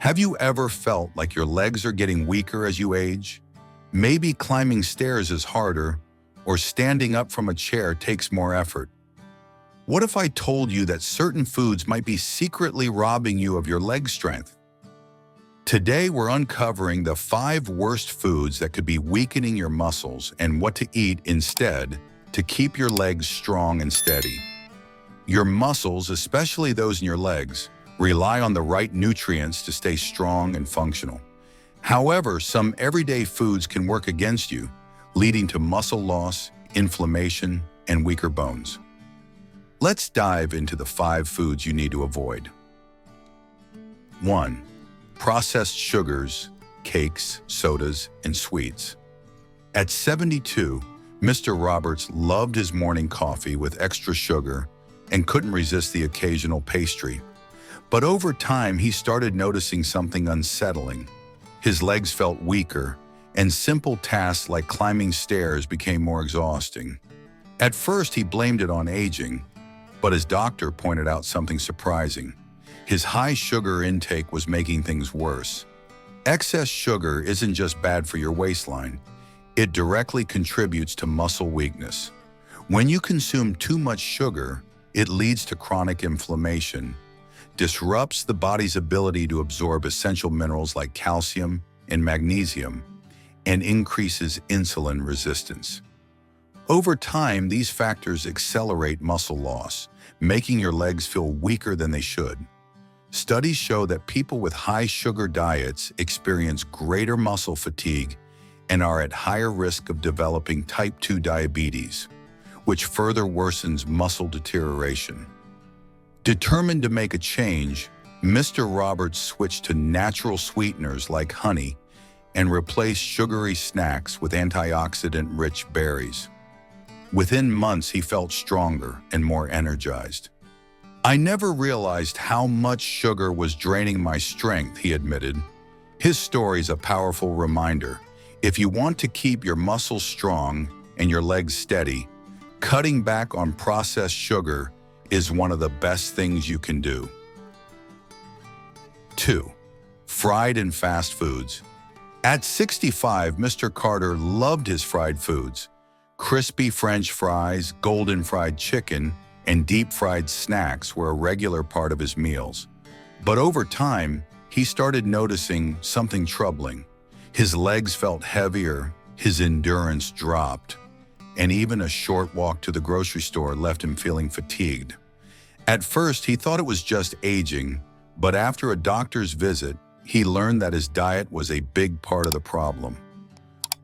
Have you ever felt like your legs are getting weaker as you age? Maybe climbing stairs is harder, or standing up from a chair takes more effort. What if I told you that certain foods might be secretly robbing you of your leg strength? Today, we're uncovering the 5 worst foods that could be weakening your muscles and what to eat instead to keep your legs strong and steady. Your muscles, especially those in your legs, rely on the right nutrients to stay strong and functional. However, some everyday foods can work against you, leading to muscle loss, inflammation, and weaker bones. Let's dive into the 5 foods you need to avoid. 1. Processed sugars, cakes, sodas, and sweets. At 72, Mr. Roberts loved his morning coffee with extra sugar and couldn't resist the occasional pastry. But over time, he started noticing something unsettling. His legs felt weaker, and simple tasks like climbing stairs became more exhausting. At first, he blamed it on aging, but his doctor pointed out something surprising. His high sugar intake was making things worse. Excess sugar isn't just bad for your waistline, it directly contributes to muscle weakness. When you consume too much sugar, it leads to chronic inflammation, disrupts the body's ability to absorb essential minerals like calcium and magnesium, and increases insulin resistance. Over time, these factors accelerate muscle loss, making your legs feel weaker than they should. Studies show that people with high sugar diets experience greater muscle fatigue and are at higher risk of developing type 2 diabetes, which further worsens muscle deterioration. Determined to make a change, Mr. Roberts switched to natural sweeteners like honey and replaced sugary snacks with antioxidant-rich berries. Within months, he felt stronger and more energized. "I never realized how much sugar was draining my strength," he admitted. His story is a powerful reminder. If you want to keep your muscles strong and your legs steady, cutting back on processed sugar is one of the best things you can do. 2. Fried and fast foods. At 65, Mr. Carter loved his fried foods. Crispy French fries, golden fried chicken, and deep-fried snacks were a regular part of his meals. But over time, he started noticing something troubling. His legs felt heavier, his endurance dropped, and even a short walk to the grocery store left him feeling fatigued. At first, he thought it was just aging, but after a doctor's visit, he learned that his diet was a big part of the problem.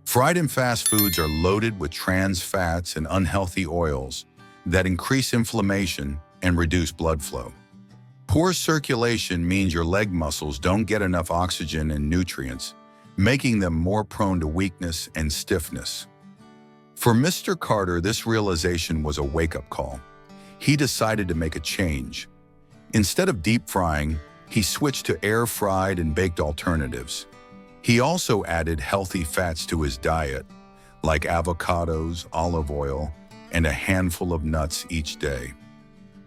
Fried and fast foods are loaded with trans fats and unhealthy oils that increase inflammation and reduce blood flow. Poor circulation means your leg muscles don't get enough oxygen and nutrients, making them more prone to weakness and stiffness. For Mr. Carter, this realization was a wake-up call. He decided to make a change. Instead of deep frying, he switched to air-fried and baked alternatives. He also added healthy fats to his diet, like avocados, olive oil, and a handful of nuts each day.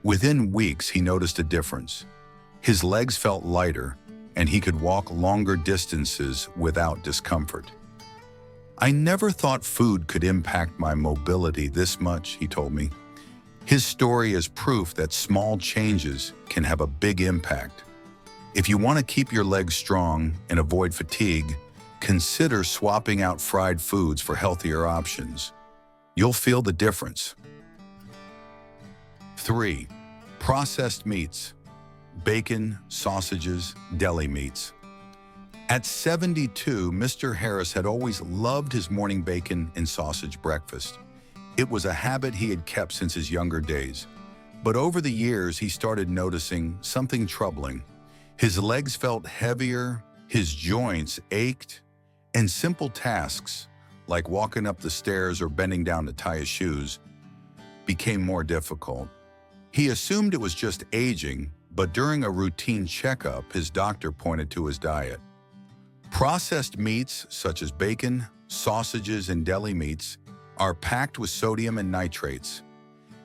Within weeks, he noticed a difference. His legs felt lighter, and he could walk longer distances without discomfort. "I never thought food could impact my mobility this much," he told me. His story is proof that small changes can have a big impact. If you want to keep your legs strong and avoid fatigue, consider swapping out fried foods for healthier options. You'll feel the difference. 3. Processed meats. Bacon, sausages, deli meats. At 72, Mr. Harris had always loved his morning bacon and sausage breakfast. It was a habit he had kept since his younger days. But over the years, he started noticing something troubling. His legs felt heavier, his joints ached, and simple tasks, like walking up the stairs or bending down to tie his shoes, became more difficult. He assumed it was just aging, but during a routine checkup, his doctor pointed to his diet. Processed meats, such as bacon, sausages, and deli meats, are packed with sodium and nitrates.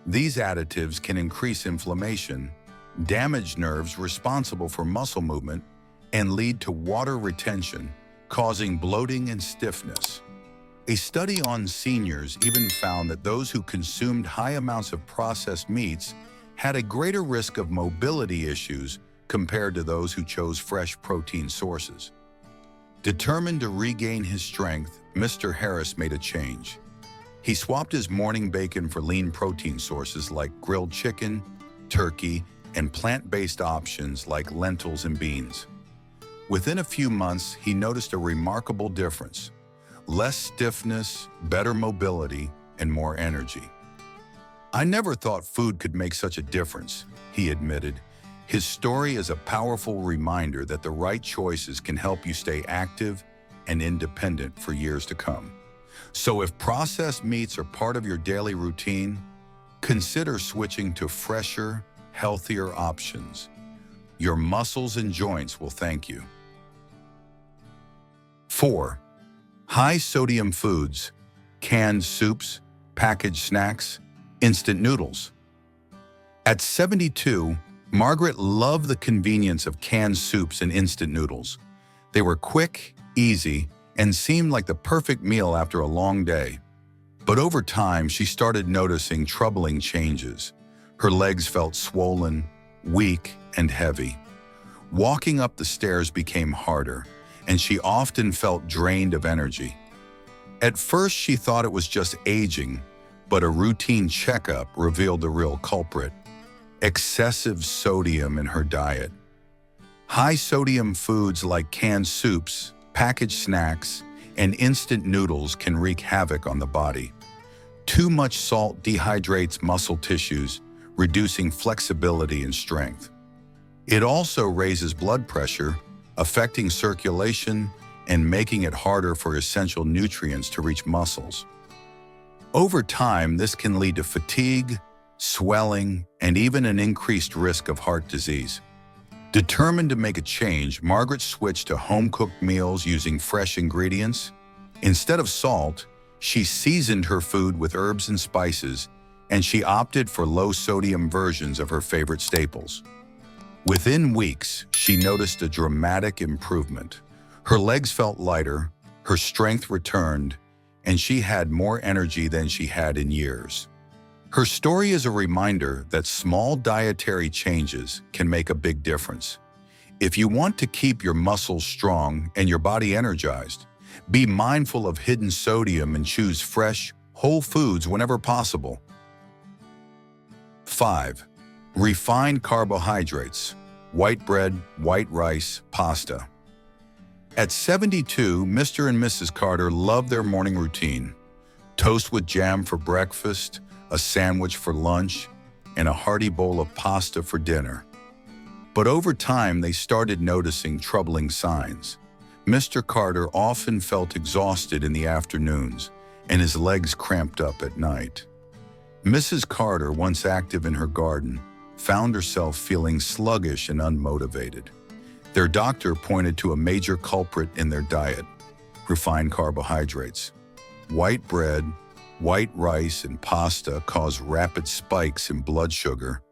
These additives can increase inflammation, damage nerves responsible for muscle movement, and lead to water retention, causing bloating and stiffness. A study on seniors even found that those who consumed high amounts of processed meats had a greater risk of mobility issues compared to those who chose fresh protein sources. Determined to regain his strength, Mr. Harris made a change. He swapped his morning bacon for lean protein sources like grilled chicken, turkey, and plant-based options like lentils and beans. Within a few months, he noticed a remarkable difference: less stiffness, better mobility, and more energy. "I never thought food could make such a difference," he admitted. His story is a powerful reminder that the right choices can help you stay active and independent for years to come. So if processed meats are part of your daily routine, consider switching to fresher, healthier options. Your muscles and joints will thank you. 4. High-sodium foods, canned soups, packaged snacks, instant noodles. At 72, Margaret loved the convenience of canned soups and instant noodles. They were quick, easy, and seemed like the perfect meal after a long day. But over time, she started noticing troubling changes. Her legs felt swollen, weak, and heavy. Walking up the stairs became harder, and she often felt drained of energy. At first, she thought it was just aging, but a routine checkup revealed the real culprit: excessive sodium in her diet. High-sodium foods like canned soups, packaged snacks, and instant noodles can wreak havoc on the body. Too much salt dehydrates muscle tissues, reducing flexibility and strength. It also raises blood pressure, affecting circulation and making it harder for essential nutrients to reach muscles. Over time, this can lead to fatigue, swelling, and even an increased risk of heart disease. Determined to make a change, Margaret switched to home-cooked meals using fresh ingredients. Instead of salt, she seasoned her food with herbs and spices, and she opted for low-sodium versions of her favorite staples. Within weeks, she noticed a dramatic improvement. Her legs felt lighter, her strength returned, and she had more energy than she had in years. Her story is a reminder that small dietary changes can make a big difference. If you want to keep your muscles strong and your body energized, be mindful of hidden sodium and choose fresh, whole foods whenever possible. 5. Refined carbohydrates, white bread, white rice, pasta. At 72, Mr. and Mrs. Carter loved their morning routine: toast with jam for breakfast, a sandwich for lunch, and a hearty bowl of pasta for dinner. But over time, they started noticing troubling signs. Mr. Carter often felt exhausted in the afternoons, and his legs cramped up at night. Mrs. Carter, once active in her garden, found herself feeling sluggish and unmotivated. Their doctor pointed to a major culprit in their diet: refined carbohydrates. White bread, white rice, and pasta cause rapid spikes in blood sugar,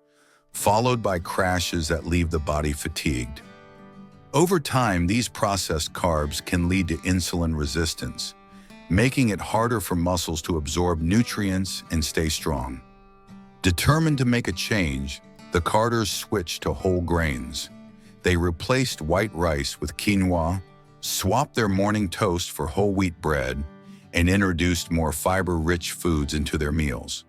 followed by crashes that leave the body fatigued. Over time, these processed carbs can lead to insulin resistance, making it harder for muscles to absorb nutrients and stay strong. Determined to make a change, the Carters switched to whole grains. They replaced white rice with quinoa, swapped their morning toast for whole wheat bread, and introduced more fiber-rich foods into their meals.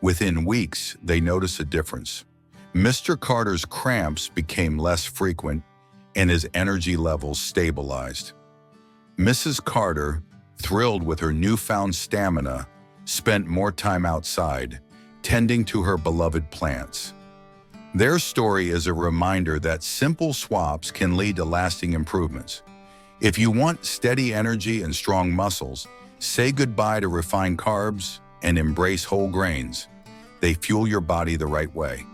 Within weeks, they noticed a difference. Mr. Carter's cramps became less frequent, and his energy levels stabilized. Mrs. Carter, thrilled with her newfound stamina, spent more time outside, tending to her beloved plants. Their story is a reminder that simple swaps can lead to lasting improvements. If you want steady energy and strong muscles, say goodbye to refined carbs and embrace whole grains. They fuel your body the right way.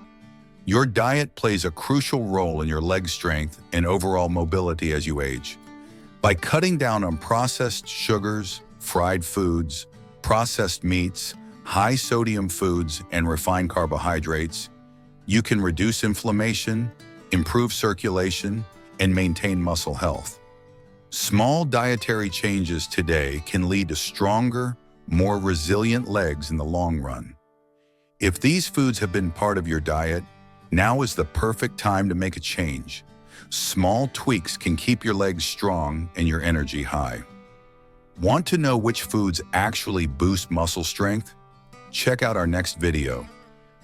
Your diet plays a crucial role in your leg strength and overall mobility as you age. By cutting down on processed sugars, fried foods, processed meats, high-sodium foods, and refined carbohydrates, you can reduce inflammation, improve circulation, and maintain muscle health. Small dietary changes today can lead to stronger, more resilient legs in the long run. If these foods have been part of your diet, now is the perfect time to make a change. Small tweaks can keep your legs strong and your energy high. Want to know which foods actually boost muscle strength? Check out our next video.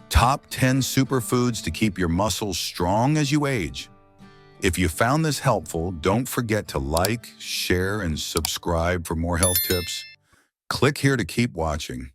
Top 10 superfoods to keep your muscles strong as you age. If you found this helpful, don't forget to like, share, and subscribe for more health tips. Click here to keep watching.